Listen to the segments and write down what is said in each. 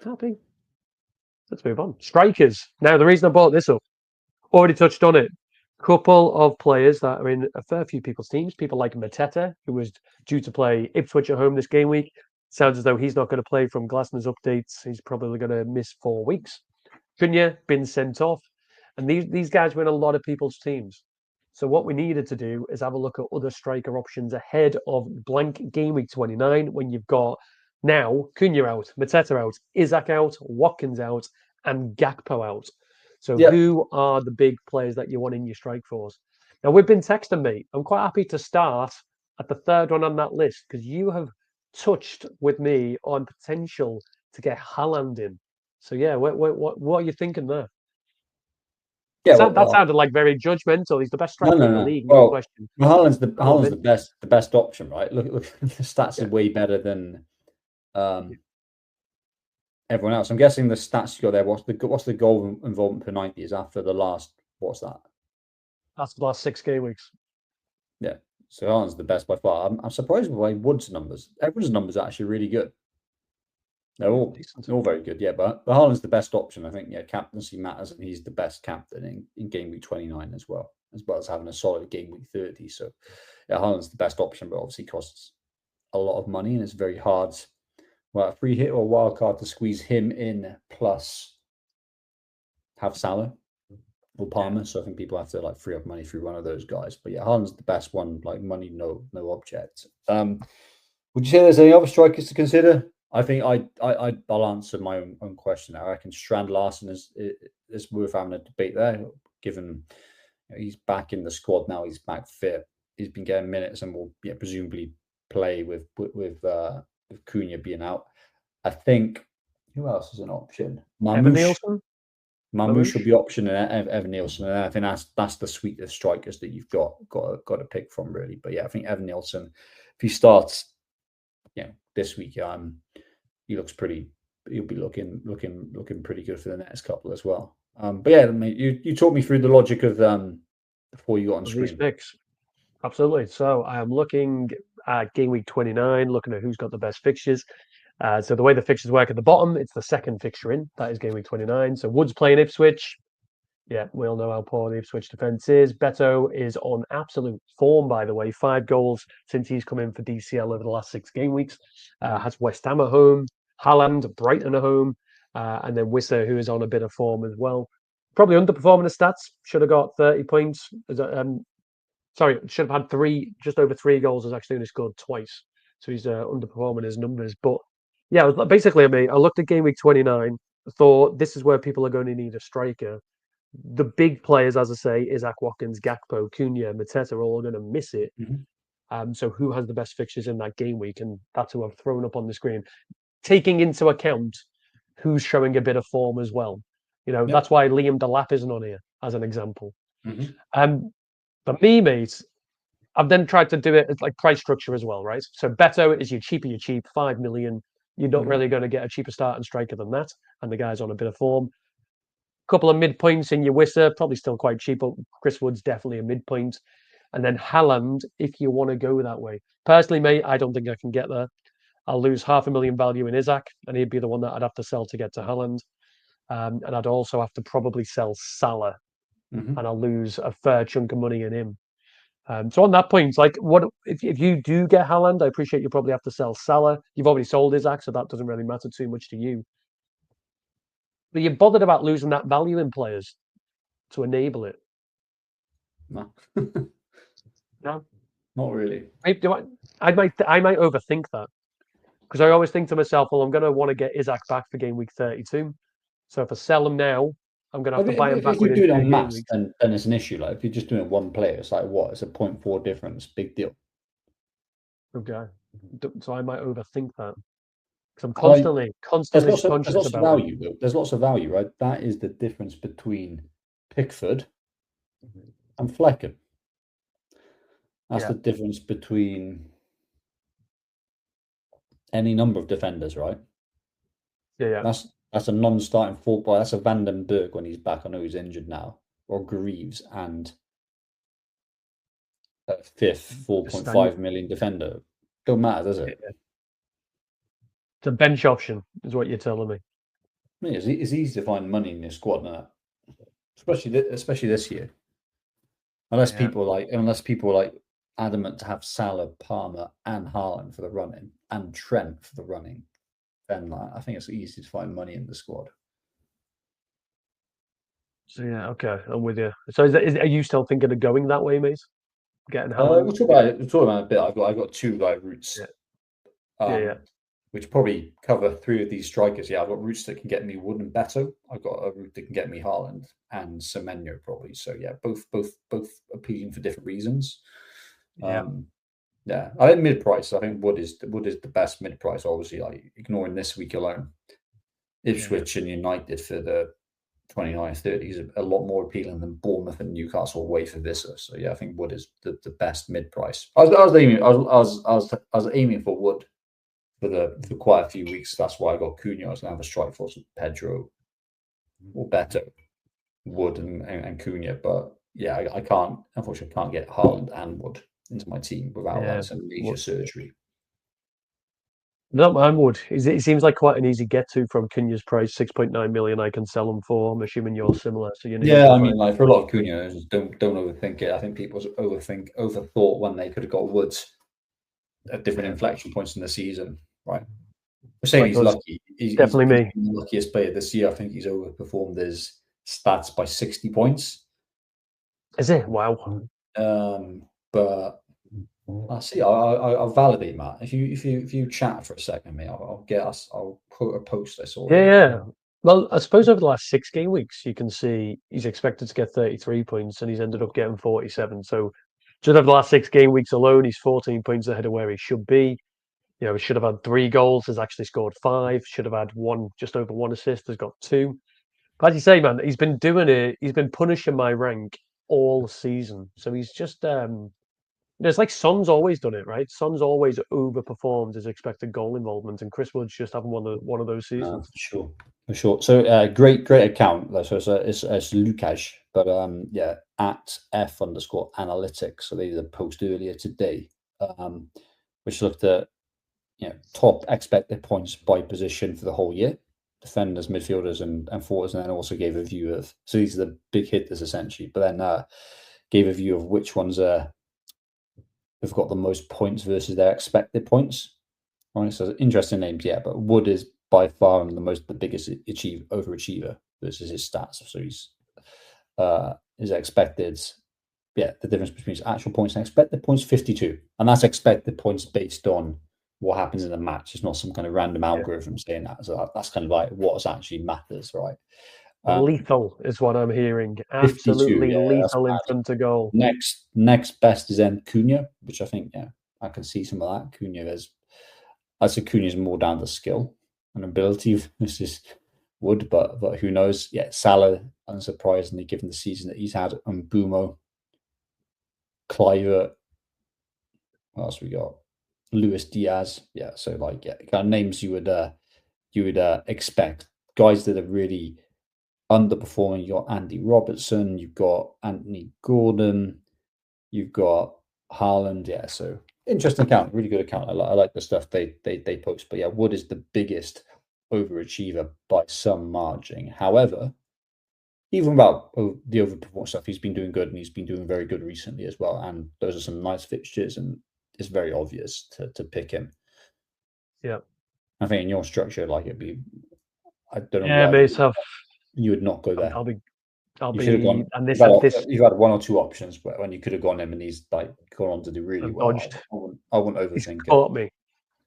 Happy. Let's move on. Strikers. Now, the reason I brought this up, already touched on it. Couple of players that are in a fair few people's teams. People like Mateta, who was due to play Ipswich at home this game week. Sounds as though he's not going to play from Glasner's updates. He's probably going to miss 4 weeks. Cunha been sent off. And these guys were in a lot of people's teams. So what we needed to do is have a look at other striker options ahead of blank game week 29 when you've got now Cunha out, Mateta out, Isaac out, Watkins out, and Gakpo out. So who are the big players that you want in your strike force? Now, we've been texting, mate. I'm quite happy to start at the third one on that list because you have touched with me on potential to get Haaland in. So, yeah, what are you thinking there? Yeah, that sounded like very judgmental. He's the best striker in the league, no well, question. Haaland's the best option, right? Look, the stats are way better than everyone else. I'm guessing the stats you got there. What's the goal involvement per 90 is after the last? What's that? That's the last 6 game weeks. Yeah, so Haaland's the best by far. I'm surprised by Wood's numbers. Everyone's numbers are actually really good. They're all very good, yeah. But Haaland's the best option, I think. Yeah, captaincy matters, and he's the best captain in game week 29 as well as having a solid game week 30. So, yeah, Haaland's the best option, but obviously costs a lot of money, and it's very hard. Well, a free hit or a wild card to squeeze him in, plus have Salah or Palmer. So I think people have to free up money through one of those guys. But yeah, Haaland's the best one. Like money, no object. Would you say there's any other strikers to consider? I think I'll answer my own question. I reckon Strand Larsen is worth having a debate there, given he's back in the squad now. He's back fit. He's been getting minutes and will presumably play with Cunha being out. I think who else is an option? Marmoush will be option and Evan Nielsen, and I think that's the suite of strikers that you've got to pick from, really. But yeah, I think Evan Nielsen, if he starts, this week, he looks pretty. He'll be looking pretty good for the next couple as well. But yeah, mate, you talked me through the logic of before you got on screen. These picks. Absolutely. So I am looking at game week 29, looking at who's got the best fixtures. So the way the fixtures work at the bottom, it's the second fixture in. That is game week 29. So Wood's playing Ipswich. Yeah, we all know how poor the Ipswich defence is. Beto is on absolute form, by the way. 5 goals since he's come in for DCL over the last 6 game weeks. Has West Ham at home, Haaland, Brighton at home, and then Wissa, who is on a bit of form as well. Probably underperforming the stats. Should have got 30 points. Should have had just over 3 goals. Has actually only scored twice. So he's underperforming his numbers. But yeah, basically, I looked at game week 29, thought this is where people are going to need a striker. The big players, as I say, Isaac Watkins, Gakpo, Cunha, Mateta are all going to miss it. Mm-hmm. So who has the best fixtures in that game week? And that's who I've thrown up on the screen, taking into account who's showing a bit of form as well. That's why Liam Delap isn't on here, as an example. Mm-hmm. But me, mate, I've then tried to do it as like price structure as well, right? So Beto is your cheap, 5 million. You're not really going to get a cheaper starting striker than that. And the guy's on a bit of form. Couple of midpoints in your Wissa, probably still quite cheap, but Chris Wood's definitely a midpoint. And then Haaland, if you want to go that way. Personally, mate, I don't think I can get there. I'll lose 500,000 value in Isaac, and he'd be the one that I'd have to sell to get to Haaland. And I'd also have to probably sell Salah, and I'll lose a fair chunk of money in him. So on that point, what if you do get Haaland? I appreciate you probably have to sell Salah. You've already sold Isaac, so that doesn't really matter too much to you. But you're bothered about losing that value in players to enable it. No. No, not really. I might overthink that because I always think to myself, well, I'm going to want to get Isaac back for game week 32. So if I sell him now, I'm going to have to buy him back. If you're doing it on maths, then it's an issue. Like if you're just doing one player, it's like what? It's a 0.4 difference. Big deal. Okay, so I might overthink that because I'm constantly conscious about value. Though. There's lots of value, right? That is the difference between Pickford and Flecken. That's the difference between any number of defenders, right? Yeah. That's a non-starting football. That's a Van den Berg when he's back. I know he's injured now. Or Greaves and a fifth 4.5 million defender. Don't matter, does it? It's a bench option, is what you're telling me. Yeah, it's easy to find money in your squad now, especially this year. Unless people are like adamant to have Salah, Palmer, and Haaland for the running, and Trent for the running, then I think it's easy to find money in the squad. So yeah, okay, I'm with you. So are you still thinking of going that way, mate? Getting Haaland? We'll talk about it. We'll talk about it a bit. I've got two routes, Yeah. which probably cover three of these strikers. Yeah, I've got routes that can get me Wood and Beto. I've got a route that can get me Haaland and Semenyo probably. So yeah, both appealing for different reasons. Yeah, I think mid price. I think Wood is the best mid price. Obviously, like ignoring this week alone, Ipswich and United for the 29th, 30 is a lot more appealing than Bournemouth and Newcastle away for Vissa. So yeah, I think Wood is the best mid price. I was aiming for Wood for quite a few weeks. That's why I got Cunha. I was going to have a strike force with Pedro or Beto, Wood and Cunha. But yeah, I can't. Unfortunately, can't get Haaland and Wood into my team without like some major surgery. No, I would. It seems like quite an easy get to from Cunha's price, 6.9 million. I can sell them for. I'm assuming you're similar. So you know. Yeah, I mean, like for a lot of Cunha, don't overthink it. I think people overthought when they could have got Woods at different inflection points in the season, right? We're saying he's lucky. He's definitely the luckiest player this year. I think he's overperformed his stats by 60 points. Is it? Wow. But I'll see. I'll validate Matt. If you chat for a second, mate, I'll put a post I saw. Yeah. Well, I suppose over the last 6 game weeks, you can see he's expected to get 33 points, and he's ended up getting 47. So just over the last 6 game weeks alone, he's 14 points ahead of where he should be. You know, he should have had 3 goals, has actually scored 5. Should have had just over 1 assist, has got 2. But as you say, man, he's been doing it. He's been punishing my rank all season. So he's just it's like Son's always done it, right? Son's always overperformed his expected goal involvement, and Chris Wood's just having one of those seasons. For sure. So great account. So it's Lukash, but yeah, at F_analytics. So they did a post earlier today, which looked at top expected points by position for the whole year, defenders, midfielders, and forwards, and then also gave a view of. So these are the big hitters essentially, but then gave a view of which ones have got the most points versus their expected points. Right, so interesting names, yeah. But Wood is by far the biggest overachiever versus his stats. So he's his expected, the difference between his actual points and expected points 52, and that's expected points based on what happens in the match. It's not some kind of random algorithm saying that. So that's kind of like what actually matters, right? Lethal is what I'm hearing. Absolutely lethal in front of goal. Next best is then Cunha, which I think I can see some of that. I'd say Cunha is more down to skill and ability versus Wood, but who knows? Yeah, Salah, unsurprisingly, given the season that he's had, and Bumo, Cliver. What else we got? Luis Diaz. Yeah, so kind of names you would expect. Guys that are really underperforming. You got Andy Robertson, you've got Anthony Gordon, you've got Haaland. Yeah, so interesting account, really good account. I like the stuff they post. But yeah, Wood is the biggest overachiever by some margin. However, even about the overperformance stuff, he's been doing good, and he's been doing very good recently as well. And those are some nice fixtures, and it's very obvious to pick him. Yeah, I think in your structure, it'd be. I don't know. Yeah, mate. You would not go there. You should have gone. And you've had one or two options when you could have gone him, and he's gone on to do really well. I wouldn't overthink it.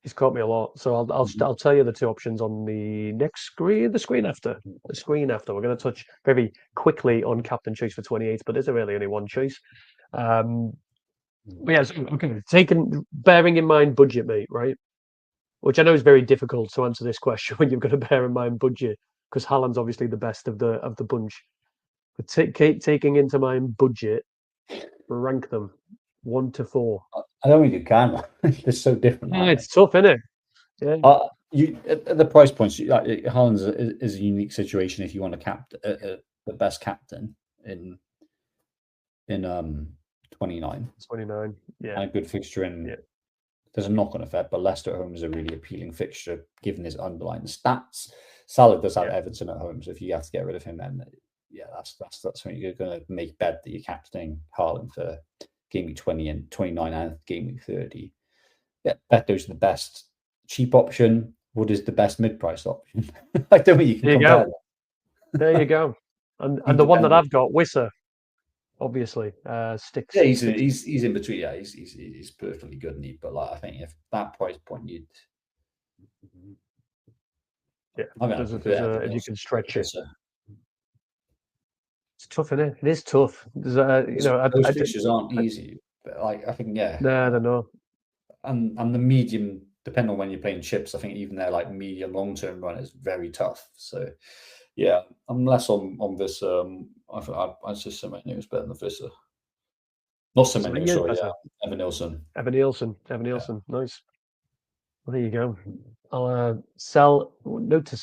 He's caught me a lot. So I'll tell you the 2 options on the next screen. The screen after. We're going to touch very quickly on captain choice for 28, but there's really only one choice. But yeah, so, okay. Bearing in mind budget, mate, right? Which I know is very difficult to answer this question when you've got to bear in mind budget, because Haaland's obviously the best of the bunch. But taking into mind budget, rank them 1 to 4. I don't think you can. They're so different. It's tough, isn't it? Yeah. You at the price points, Haaland's is a unique situation if you want to the best captain in 29. 29, yeah. And a good fixture in. There's a knock-on effect, but Leicester at home is a really appealing fixture given his underlying stats. Salah does have Yeah. Everton at home, so if you have to get rid of him, then yeah, that's something you're going to make bet that you're captaining Haaland for game week 20 and 29 and game week 30. Yeah, Beto's the best cheap option. Wood is the best mid-priced option. I don't think you can There you compare go. There you go. And the one that Independent. I've got, Wisser, obviously, sticks. Yeah, he's in between. Yeah, he's perfectly good, neat. But like, I think if that price point, you'd Yeah, I mean, if you can stretch it. It's tough, isn't it? It is tough. There's those fixtures aren't easy. But like, I think No, they're not. And the medium, depending on when you're playing chips, I think even their like medium long term run is very tough. So yeah, I'm less on this. I just Semenyo is better than Visser. Not Semenyo, sorry. Yeah, Evan Nilsson. Evan Nilsson. Nice. Well, there you go. I'll note to self.